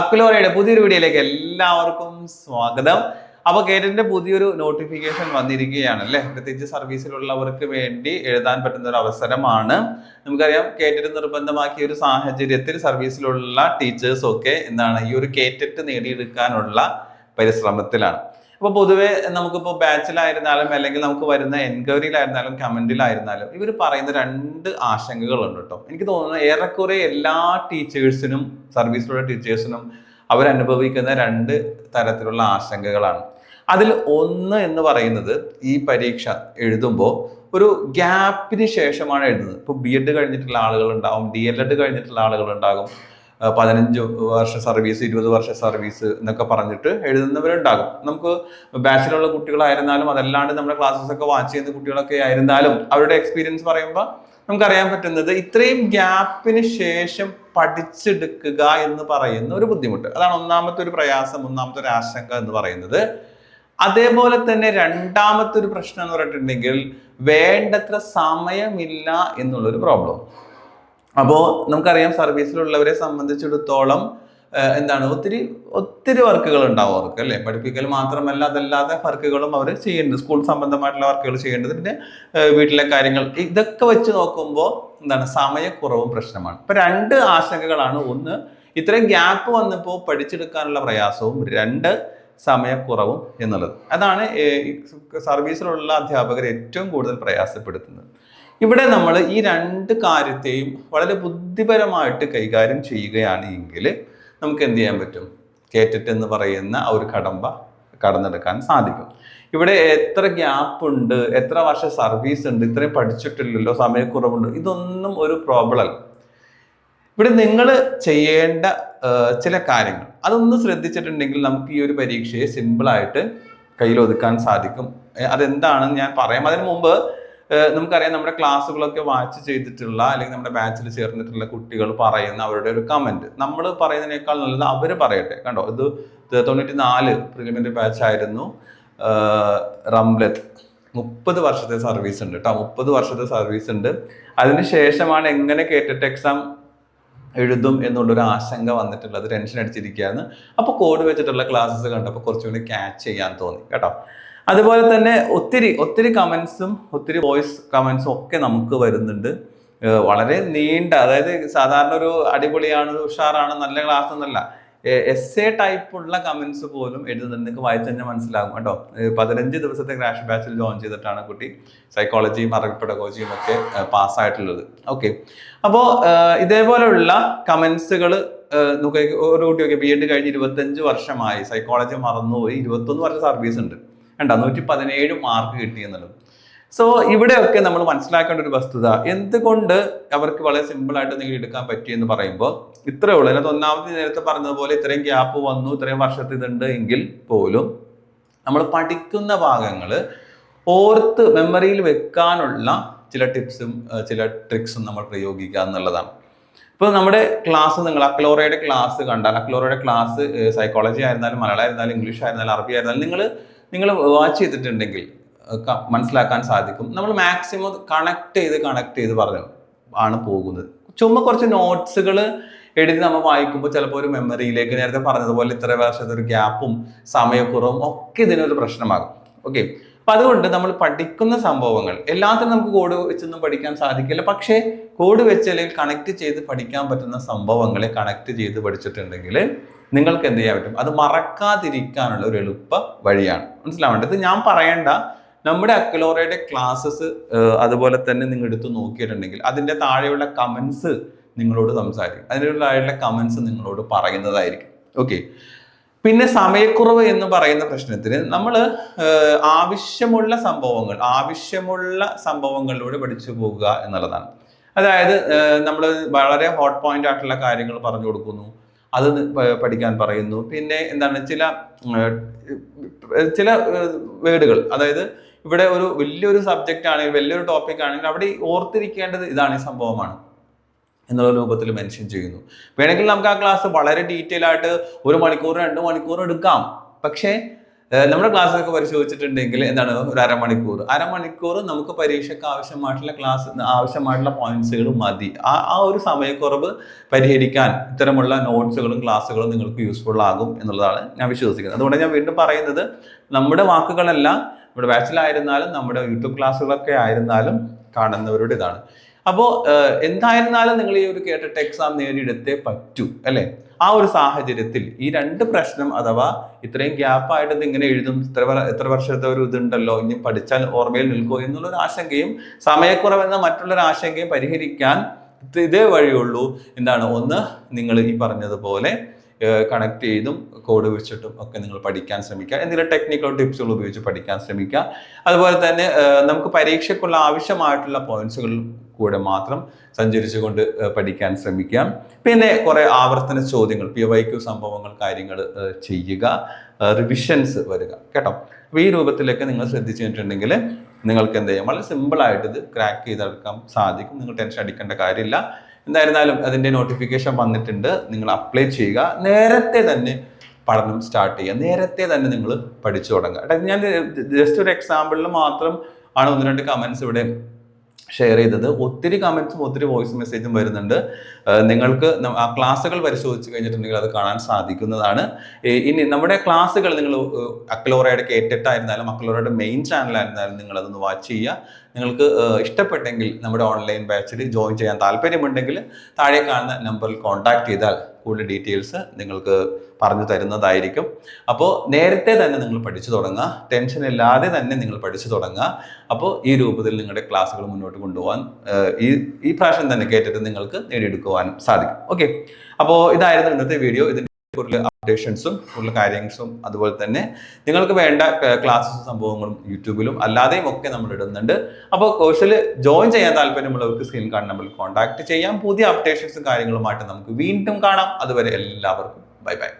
അക്ലോറയുടെ പുതിയൊരു വീഡിയോയിലേക്ക് എല്ലാവർക്കും സ്വാഗതം. അപ്പോൾ കേറ്ററ്റിന്റെ പുതിയൊരു നോട്ടിഫിക്കേഷൻ വന്നിരിക്കുകയാണ് അല്ലേ. പ്രത്യേകിച്ച് സർവീസിലുള്ളവർക്ക് വേണ്ടി എഴുതാൻ പറ്റുന്ന ഒരു അവസരമാണ്. നമുക്കറിയാം കേറ്ററ്റ് നിർബന്ധമാക്കിയ ഒരു സാഹചര്യത്തിൽ സർവീസിലുള്ള ടീച്ചേഴ്സ് ഒക്കെ ഈ ഒരു കേറ്ററ്റ് നേടിയെടുക്കാനുള്ള പരിശ്രമത്തിലാണ്. അപ്പോൾ പൊതുവെ നമുക്കിപ്പോൾ ബാച്ചിലായിരുന്നാലും അല്ലെങ്കിൽ നമുക്ക് വരുന്ന എൻക്വയറിയിലായിരുന്നാലും കമന്റിലായിരുന്നാലും ഇവർ പറയുന്ന രണ്ട് ആശങ്കകളുണ്ട് കേട്ടോ. എനിക്ക് തോന്നുന്നത് ഏറെക്കുറെ എല്ലാ ടീച്ചേഴ്സിനും സർവീസിലുള്ള ടീച്ചേഴ്സിനും അവരനുഭവിക്കുന്ന രണ്ട് തരത്തിലുള്ള ആശങ്കകളാണ്. അതിൽ ഒന്ന് എന്ന് പറയുന്നത് ഈ പരീക്ഷ എഴുതുമ്പോൾ ഒരു ഗ്യാപ്പിന് ശേഷമാണ് എഴുതുന്നത്. ഇപ്പോൾ BEd കഴിഞ്ഞിട്ടുള്ള ആളുകളുണ്ടാവും, DLEd കഴിഞ്ഞിട്ടുള്ള ആളുകളുണ്ടാകും, 15 വർഷ സർവീസ്, 20 വർഷ സർവീസ് എന്നൊക്കെ പറഞ്ഞിട്ട് എഴുതുന്നവരുണ്ടാകും. നമുക്ക് ബാച്ചിലുള്ള കുട്ടികളായിരുന്നാലും അതല്ലാണ്ട് നമ്മുടെ ക്ലാസ്സസ് ഒക്കെ വാച്ച് ചെയ്യുന്ന കുട്ടികളൊക്കെ ആയിരുന്നാലും അവരുടെ എക്സ്പീരിയൻസ് പറയുമ്പോൾ നമുക്കറിയാൻ പറ്റുന്നത് ഇത്രയും ഗ്യാപ്പിന് ശേഷം പഠിച്ചെടുക്കുക എന്ന് പറയുന്ന ഒരു ബുദ്ധിമുട്ട്, അതാണ് ഒന്നാമത്തെ ഒരു പ്രയാസം, ഒന്നാമത്തെ ഒരു ആശങ്ക എന്ന് പറയുന്നത്. അതേപോലെ തന്നെ രണ്ടാമത്തെ ഒരു പ്രശ്നം എന്ന് പറഞ്ഞിട്ടുണ്ടെങ്കിൽ വേണ്ടത്ര സമയമില്ല എന്നുള്ളൊരു പ്രോബ്ലം. അപ്പോൾ നമുക്കറിയാം സർവീസിലുള്ളവരെ സംബന്ധിച്ചിടത്തോളം ഒത്തിരി വർക്കുകൾ ഉണ്ടാവും അവർക്ക് അല്ലേ. പഠിപ്പിക്കൽ മാത്രമല്ല, അതല്ലാതെ വർക്കുകളും അവർ ചെയ്യുന്നുണ്ട്, സ്കൂൾ സംബന്ധമായിട്ടുള്ള വർക്കുകൾ ചെയ്യേണ്ടത്, പിന്നെ വീട്ടിലെ കാര്യങ്ങൾ, ഇതൊക്കെ വെച്ച് നോക്കുമ്പോൾ സമയക്കുറവും പ്രശ്നമാണ്. ഇപ്പൊ രണ്ട് ആശങ്കകളാണ്. ഒന്ന്, ഇത്രയും ഗ്യാപ്പ് വന്നപ്പോൾ പഠിച്ചെടുക്കാനുള്ള പ്രയാസവും, രണ്ട്, സമയക്കുറവും എന്നുള്ളത്. അതാണ് സർവീസിലുള്ള അധ്യാപകർ ഏറ്റവും കൂടുതൽ പ്രയാസപ്പെടുത്തുന്നത്. ഇവിടെ നമ്മൾ ഈ രണ്ട് കാര്യത്തെയും വളരെ ബുദ്ധിപരമായിട്ട് കൈകാര്യം ചെയ്യുകയാണ് എങ്കിൽ നമുക്ക് എന്ത് ചെയ്യാൻ പറ്റും? കേറ്ററ്റ് എന്ന് പറയുന്ന ആ ഒരു കടമ്പ കടന്നെടുക്കാൻ സാധിക്കും. ഇവിടെ എത്ര ഗ്യാപ്പ് ഉണ്ട്, എത്ര വർഷം സർവീസ് ഉണ്ട്, ഇത്രയും പഠിച്ചിട്ടില്ലല്ലോ, സമയക്കുറവുണ്ട്, ഇതൊന്നും ഒരു പ്രോബ്ലം അല്ല. ഇവിടെ നിങ്ങൾ ചെയ്യേണ്ട ചില കാര്യങ്ങൾ അതൊന്ന് ശ്രദ്ധിച്ചിട്ടുണ്ടെങ്കിൽ നമുക്ക് ഈ ഒരു പരീക്ഷയെ സിമ്പിളായിട്ട് കയ്യിലൊതുക്കാൻ സാധിക്കും. അതെന്താണെന്ന് ഞാൻ പറയാം. അതിനു മുമ്പ് നമുക്കറിയാം നമ്മുടെ ക്ലാസ്സുകളൊക്കെ വാച്ച് ചെയ്തിട്ടുള്ള അല്ലെങ്കിൽ നമ്മുടെ ബാച്ചിൽ ചേർന്നിട്ടുള്ള കുട്ടികൾ പറയുന്ന അവരുടെ ഒരു കമന്റ് നമ്മൾ പറയുന്നതിനേക്കാൾ നല്ലത് അവർ പറയട്ടെ. കണ്ടോ, ഇത് 94 പ്രിലിമിനറി ബാച്ച് ആയിരുന്നു. റംലത്ത് 30 വർഷത്തെ സർവീസ് ഉണ്ട് കേട്ടോ, 30 വർഷത്തെ സർവീസ് ഉണ്ട്. അതിനുശേഷമാണ് എങ്ങനെ കേറ്ററ്റ് എക്സാം എഴുതും എന്നുള്ളൊരു ആശങ്ക വന്നിട്ടുള്ളത്, ടെൻഷൻ അടിച്ചിരിക്കുകയാണ്. അപ്പോൾ കോഡ് വെച്ചിട്ടുള്ള ക്ലാസ്സസ് കണ്ടപ്പോൾ കുറച്ചുകൂടി ക്യാച്ച് ചെയ്യാൻ തോന്നി കേട്ടോ. അതുപോലെ തന്നെ ഒത്തിരി കമൻസും ഒത്തിരി വോയിസ് കമൻസും ഒക്കെ നമുക്ക് വരുന്നുണ്ട്. വളരെ നീണ്ട, അതായത് സാധാരണ ഒരു അടിപൊളിയാണ്, ഉഷാറാണ്, നല്ല ക്ലാസ് എന്നല്ല, എസ്സേ ടൈപ്പുള്ള കമൻസ് പോലും എഴുതുന്നുണ്ട്. നിങ്ങൾക്ക് വായിച്ചു തന്നെ മനസ്സിലാകും കേട്ടോ. 15 ദിവസത്തെ ക്രാഷ് ബാച്ചിൽ ജോയിൻ ചെയ്തിട്ടാണ് കുട്ടി സൈക്കോളജിയും അറബിക് പെഡഗോജിയും ഒക്കെ പാസ്സായിട്ടുള്ളത്. ഓക്കെ, അപ്പോൾ ഇതേപോലെയുള്ള കമൻസുകൾ ഒരു കുട്ടിയൊക്കെ BEd കഴിഞ്ഞ് 25 വർഷമായി, സൈക്കോളജി മറന്നുപോയി, 21 വർഷം സർവീസ് ഉണ്ട്, 117 മാർക്ക് കിട്ടി എന്നുള്ളത്. സോ ഇവിടെയൊക്കെ നമ്മൾ മനസ്സിലാക്കേണ്ട ഒരു വസ്തുത, എന്തുകൊണ്ട് അവർക്ക് വളരെ സിമ്പിളായിട്ട് നേടിയെടുക്കാൻ പറ്റിയെന്ന് പറയുമ്പോൾ ഇത്രയേ ഉള്ളൂ. അതിനകത്ത് ഒന്നാമത് നേരത്തെ പറഞ്ഞതുപോലെ ഇത്രയും ഗ്യാപ്പ് വന്നു, ഇത്രയും വർഷത്തിൽ ഇതുണ്ട് എങ്കിൽ പോലും നമ്മൾ പഠിക്കുന്ന ഭാഗങ്ങൾ ഓർത്ത് മെമ്മറിയിൽ വെക്കാനുള്ള ചില ടിപ്സും ചില ട്രിക്സും നമ്മൾ പ്രയോഗിക്കുക എന്നുള്ളതാണ്. ഇപ്പോൾ നമ്മുടെ ക്ലാസ്, നിങ്ങൾ അക്ലോറയുടെ ക്ലാസ് കണ്ടാൽ, അക്ലോറയുടെ ക്ലാസ് സൈക്കോളജി ആയിരുന്നാലും മലയാളം ആയിരുന്നാലും ഇംഗ്ലീഷ് ആയിരുന്നാലും അറബി ആയിരുന്നാലും നിങ്ങൾ വാച്ച് ചെയ്തിട്ടുണ്ടെങ്കിൽ മനസ്സിലാക്കാൻ സാധിക്കും. നമ്മൾ മാക്സിമം കണക്ട് ചെയ്ത് പറഞ്ഞു ആണ് പോകുന്നത്. ചുമ്മാ കുറച്ച് നോട്ട്സുകൾ എഴുതി നമ്മൾ വായിക്കുമ്പോൾ ചിലപ്പോൾ ഒരു മെമ്മറിയിലേക്ക്, നേരത്തെ പറഞ്ഞതുപോലെ ഇത്ര വർഷത്തെ ഒരു ഗ്യാപ്പും സമയക്കുറവും ഒക്കെ ഇതിനൊരു പ്രശ്നമാകും. ഓക്കെ, അപ്പം അതുകൊണ്ട് നമ്മൾ പഠിക്കുന്ന സംഭവങ്ങൾ എല്ലാത്തിനും നമുക്ക് കോഡ് വെച്ചൊന്നും പഠിക്കാൻ സാധിക്കില്ല. പക്ഷേ കോഡ് വെച്ച് അല്ലെങ്കിൽ കണക്ട് ചെയ്ത് പഠിക്കാൻ പറ്റുന്ന സംഭവങ്ങളെ കണക്ട് ചെയ്ത് പഠിച്ചിട്ടുണ്ടെങ്കിൽ നിങ്ങൾക്ക് എന്ത് ചെയ്യാൻ പറ്റും? അത് മറക്കാതിരിക്കാനുള്ള ഒരു എളുപ്പ വഴിയാണ്. മനസ്സിലാവേണ്ടത് ഞാൻ പറയേണ്ട, നമ്മുടെ അക്ലോറയുടെ ക്ലാസ്സസ് അതുപോലെ തന്നെ നിങ്ങൾ എടുത്ത് നോക്കിയിട്ടുണ്ടെങ്കിൽ അതിൻ്റെ താഴെയുള്ള കമൻസ് നിങ്ങളോട് സംസാരിക്കും, അതിൻ്റെ താഴെയുള്ള കമൻസ് നിങ്ങളോട് പറയുന്നതായിരിക്കും. ഓക്കെ, പിന്നെ സമയക്കുറവ് എന്ന് പറയുന്ന പ്രശ്നത്തിന് നമ്മൾ ആവശ്യമുള്ള സംഭവങ്ങളിലൂടെ പഠിച്ചു പോകുക എന്നുള്ളതാണ്. അതായത് നമ്മൾ വളരെ ഹോട്ട് പോയിന്റ് ആയിട്ടുള്ള കാര്യങ്ങൾ പറഞ്ഞു കൊടുക്കുന്നു, അത് പഠിക്കാൻ പറയുന്നു. പിന്നെ ചില വേർഡുകൾ, അതായത് ഇവിടെ ഒരു വലിയൊരു സബ്ജക്റ്റ് ആണെങ്കിൽ, വലിയൊരു ടോപ്പിക് ആണെങ്കിൽ അവിടെ ഓർത്തിരിക്കേണ്ടത് ഇതാണ്, ഈ സംഭവമാണ് എന്നുള്ള രൂപത്തിൽ മെൻഷൻ ചെയ്യുന്നു. വേണമെങ്കിൽ നമുക്ക് ആ ക്ലാസ് വളരെ ഡീറ്റെയിൽ ആയിട്ട് 1 മണിക്കൂർ 2 മണിക്കൂർ എടുക്കാം. പക്ഷേ നമ്മുടെ ക്ലാസ്സൊക്കെ പരിശോധിച്ചിട്ടുണ്ടെങ്കിൽ എന്താണ് ഒരു അരമണിക്കൂർ നമുക്ക് പരീക്ഷയ്ക്ക് ആവശ്യമായിട്ടുള്ള പോയിന്റ്സുകൾ മതി. ആ ഒരു സമയക്കുറവ് പരിഹരിക്കാൻ ഇത്തരമുള്ള നോട്ട്സുകളും ക്ലാസ്സുകളും നിങ്ങൾക്ക് യൂസ്ഫുൾ ആകും എന്നുള്ളതാണ് ഞാൻ വിശ്വസിക്കുന്നത്. അതുകൊണ്ട് ഞാൻ വീണ്ടും പറയുന്നത്, നമ്മുടെ വാക്കുകളല്ല, നമ്മുടെ ബാച്ചിലായിരുന്നാലും നമ്മുടെ യൂട്യൂബ് ക്ലാസ്സുകളൊക്കെ ആയിരുന്നാലും കാണുന്നവരുടെ ഇതാണ്. അപ്പോൾ എന്തായിരുന്നാലും നിങ്ങൾ ഈ ഒരു കേട്ടിട്ട് എക്സാം നേടിയെടുത്തേ പറ്റൂ അല്ലേ? ആ ഒരു സാഹചര്യത്തിൽ ഈ രണ്ട് പ്രശ്നം, അഥവാ ഇത്രയും ഗ്യാപ്പായിട്ട് ഇത് ഇങ്ങനെ എഴുതും, എത്ര വർഷത്തെ ഒരു ഇതുണ്ടല്ലോ, ഇനി പഠിച്ചാൽ ഓർമ്മയിൽ നിൽക്കുമോ എന്നുള്ളൊരു ആശങ്കയും സമയക്കുറവെന്ന മറ്റുള്ളൊരു ആശങ്കയും പരിഹരിക്കാൻ ഇതേ വഴിയുള്ളൂ. എന്താണ്? ഒന്ന്, നിങ്ങൾ ഈ പറഞ്ഞതുപോലെ കണക്ട് ചെയ്തും കോഡ് വെച്ചിട്ടും ഒക്കെ നിങ്ങൾ പഠിക്കാൻ ശ്രമിക്കുക. എന്തെങ്കിലും ടെക്നിക്കൽ ടിപ്സുകൾ ഉപയോഗിച്ച് പഠിക്കാൻ ശ്രമിക്കുക. അതുപോലെ തന്നെ നമുക്ക് പരീക്ഷയ്ക്കുള്ള ആവശ്യമായിട്ടുള്ള പോയിന്റ്സുകൾ കൂടെ മാത്രം സഞ്ചരിച്ചുകൊണ്ട് പഠിക്കാൻ ശ്രമിക്കുക. പിന്നെ കുറെ ആവർത്തന ചോദ്യങ്ങൾ, PYQ സംഭവങ്ങൾ, കാര്യങ്ങൾ ചെയ്യുക, റിവിഷൻസ് വരിക കേട്ടോ. അപ്പോൾ ഈ രൂപത്തിലൊക്കെ നിങ്ങൾ ശ്രദ്ധിച്ചു കഴിഞ്ഞിട്ടുണ്ടെങ്കിൽ നിങ്ങൾക്ക് എന്ത് ചെയ്യാം, വളരെ സിമ്പിളായിട്ട് ഇത് ക്രാക്ക് ചെയ്തെടുക്കാൻ സാധിക്കും. നിങ്ങൾ ടെൻഷൻ അടിക്കേണ്ട കാര്യമില്ല. എന്തായിരുന്നാലും അതിൻ്റെ നോട്ടിഫിക്കേഷൻ വന്നിട്ടുണ്ട്, നിങ്ങൾ അപ്ലൈ ചെയ്യുക. നേരത്തെ തന്നെ പഠനം സ്റ്റാർട്ട് ചെയ്യുക, നേരത്തെ തന്നെ നിങ്ങൾ പഠിച്ചു തുടങ്ങുക. ഞാൻ ജസ്റ്റ് ഒരു എക്സാമ്പിളിൽ മാത്രം ആണ് 1-2 കമൻസ് ഇവിടെ ഷെയർ ചെയ്തത്. ഒത്തിരി കമൻസും ഒത്തിരി വോയിസ് മെസ്സേജും വരുന്നുണ്ട്. നിങ്ങൾക്ക് ആ ക്ലാസ്സുകൾ പരിശോധിച്ച് കഴിഞ്ഞിട്ടുണ്ടെങ്കിൽ അത് കാണാൻ സാധിക്കുന്നതാണ്. ഇനി നമ്മുടെ ക്ലാസ്സുകൾ നിങ്ങൾ അക്ലോറയുടെ K-TET ആയിരുന്നാലും അക്ലോറയുടെ മെയിൻ ചാനലായിരുന്നാലും നിങ്ങൾ അതൊന്ന് വാച്ച് ചെയ്യുക. നിങ്ങൾക്ക് ഇഷ്ടപ്പെട്ടെങ്കിൽ നമ്മുടെ ഓൺലൈൻ ബാച്ചിൽ ജോയിൻ ചെയ്യാൻ താല്പര്യമുണ്ടെങ്കിൽ താഴെ കാണുന്ന നമ്പറിൽ കോൺടാക്ട് ചെയ്താൽ കൂടുതൽ ഡീറ്റെയിൽസ് നിങ്ങൾക്ക് പറഞ്ഞു തരുന്നതായിരിക്കും. അപ്പോൾ നേരത്തെ തന്നെ നിങ്ങൾ പഠിച്ചു തുടങ്ങുക, ടെൻഷൻ ഇല്ലാതെ തന്നെ നിങ്ങൾ പഠിച്ചു തുടങ്ങുക. അപ്പോൾ ഈ രൂപത്തിൽ നിങ്ങളുടെ ക്ലാസ്സുകൾ മുന്നോട്ട് കൊണ്ടുപോകാൻ ഈ പ്രാവശ്യം തന്നെ കേട്ടിട്ട് നിങ്ങൾക്ക് നേടിയെടുക്കുവാനും സാധിക്കും. ഓക്കെ, അപ്പോൾ ഇതായിരുന്നു ഇന്നത്തെ വീഡിയോ. ഇതിൻ്റെ കൂടുതൽ അപ്ഡേഷൻസും കൂടുതൽ കാര്യങ്ങളും അതുപോലെ തന്നെ നിങ്ങൾക്ക് വേണ്ട ക്ലാസ്സും സംഭവങ്ങളും യൂട്യൂബിലും അല്ലാതെയും ഒക്കെ നമ്മൾ ഇടുന്നുണ്ട്. അപ്പോൾ കോഴ്സിൽ ജോയിൻ ചെയ്യാൻ താല്പര്യമുള്ളവർക്ക് സ്ക്രീൻ കാണുന്ന നമ്പറിൽ കോൺടാക്ട് ചെയ്യാം. പുതിയ അപ്ഡേഷൻസും കാര്യങ്ങളുമായിട്ട് നമുക്ക് വീണ്ടും കാണാം. അതുവരെ എല്ലാവർക്കും ബൈ ബൈ.